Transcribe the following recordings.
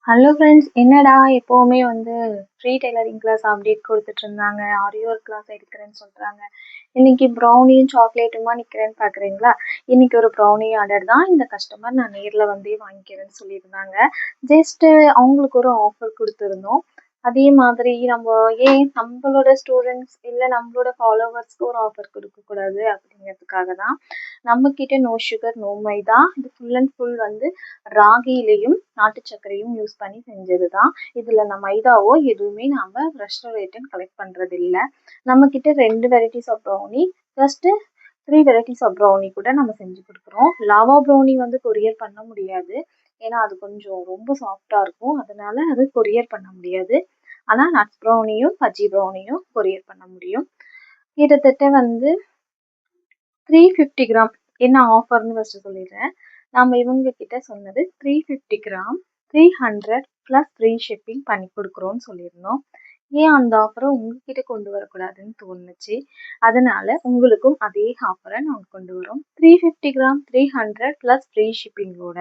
Hello friends, என்னடா எப்போவுமே வந்து ஃப்ரீ டெய்லரிங் கிளாஸ் அப்டேட் கொடுத்துட்டு இருந்தாங்க, ஆரி ஒர்க் கிளாஸ் எடுக்கிறேன்னு சொல்கிறாங்க. இன்னைக்கு ப்ரௌனியும் சாக்லேட்டுமா நிற்கிறேன்னு பார்க்குறீங்களா? இன்னைக்கு ஒரு ப்ரௌனி ஆர்டர் தான். இந்த கஸ்டமர் நான் நேரில் வந்தே வாங்கிக்கிறேன்னு சொல்லியிருந்தாங்க. ஜஸ்ட்டு அவங்களுக்கு ஒரு ஆஃபர் கொடுத்துருந்தோம். அதே மாதிரி நம்ம ஏன் நம்மளோட ஸ்டூடெண்ட்ஸ் இல்லை நம்மளோட ஃபாலோவர்ஸ்க்கு ஒரு ஆஃபர் கொடுக்கக்கூடாது அப்படிங்கிறதுக்காக தான் நம்மக்கிட்ட நோ சுகர் நோ மைதா, இது ஃபுல் அண்ட் ஃபுல் வந்து ராகியிலையும் நாட்டு சர்க்கரையும் யூஸ் பண்ணி செஞ்சது தான். இதில் நம்ம மைதாவோ எதுவுமே நம்ம ரெஸ்டாரேட்டன் கலெக்ட் பண்ணுறது இல்லை. நம்மக்கிட்ட 2 varieties of brownie first 3 varieties of brownie கூட நம்ம செஞ்சு கொடுக்குறோம். லாவா ப்ரௌனி வந்து கொரியர் பண்ண முடியாது, ஏன்னா அது கொஞ்சம் ரொம்ப சாஃப்டாக இருக்கும், அதனால அது கொரியர் பண்ண முடியாது. ஆனால் நட்ஸ் ப்ரௌனியும் பஜ்ஜி ப்ரௌனியும் கொரியர் பண்ண முடியும். கிட்டத்தட்ட வந்து 350 கிராம் என்ன ஆஃபர்னு ஃபஸ்ட்டு சொல்லிடுறேன். நம்ம இவங்க கிட்ட சொன்னது 350 கிராம் 300 ப்ளஸ் ஃப்ரீ ஷிப்பிங் பண்ணி கொடுக்குறோன்னு சொல்லியிருந்தோம். ஏன் அந்த ஆஃபரை உங்ககிட்ட கொண்டு வரக்கூடாதுன்னு தோணுச்சு, அதனால உங்களுக்கும் அதே ஆஃபரை நாங்கள் கொண்டு வரோம். 350 கிராம் 300 ப்ளஸ் ஃப்ரீ ஷிப்பிங்கோட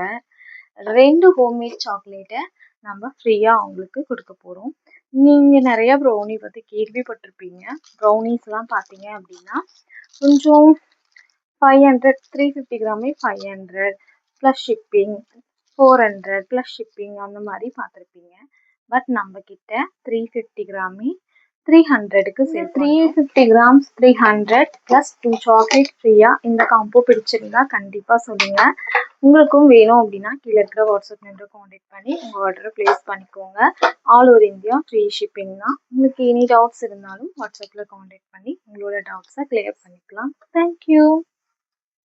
2 ஹோம்மேட் சாக்லேட்டை நம்ம ஃப்ரீயாக அவங்களுக்கு கொடுக்க போகிறோம். நீங்கள் நிறையா ப்ரௌனி பற்றி கேள்விப்பட்டிருப்பீங்க. ப்ரௌனிஸ்லாம் பார்த்தீங்க அப்படின்னா கொஞ்சம் 500 350 கிராமே 500 ப்ளஸ் ஷிப்பிங், 400 ப்ளஸ் ஷிப்பிங் அந்த மாதிரி பார்த்துருப்பீங்க. பட் நம்மக்கிட்ட 350 கிராமே 300க்கு சேல் 350 கிராம்ஸ் 300 ப்ளஸ் 2 சாக்லேட் ஃப்ரீயாக. இந்த காம்போ பிடிச்சிருந்தா கண்டிப்பாக சொல்லுங்கள். உங்களுக்கும் வேணும் அப்படின்னா கீழே இருக்கிற வாட்ஸ்அப் நம்பரை காண்டாக்ட் பண்ணி உங்கள் ஆர்டரை ப்ளேஸ் பண்ணிக்கோங்க. All over India free shipping தான். உங்களுக்கு எனி டவுட்ஸ் இருந்தாலும் வாட்ஸ்அப்பில் காண்டாக்ட் பண்ணி உங்களோட டவுட்ஸை கிளியர் பண்ணிக்கலாம். தேங்க்யூ.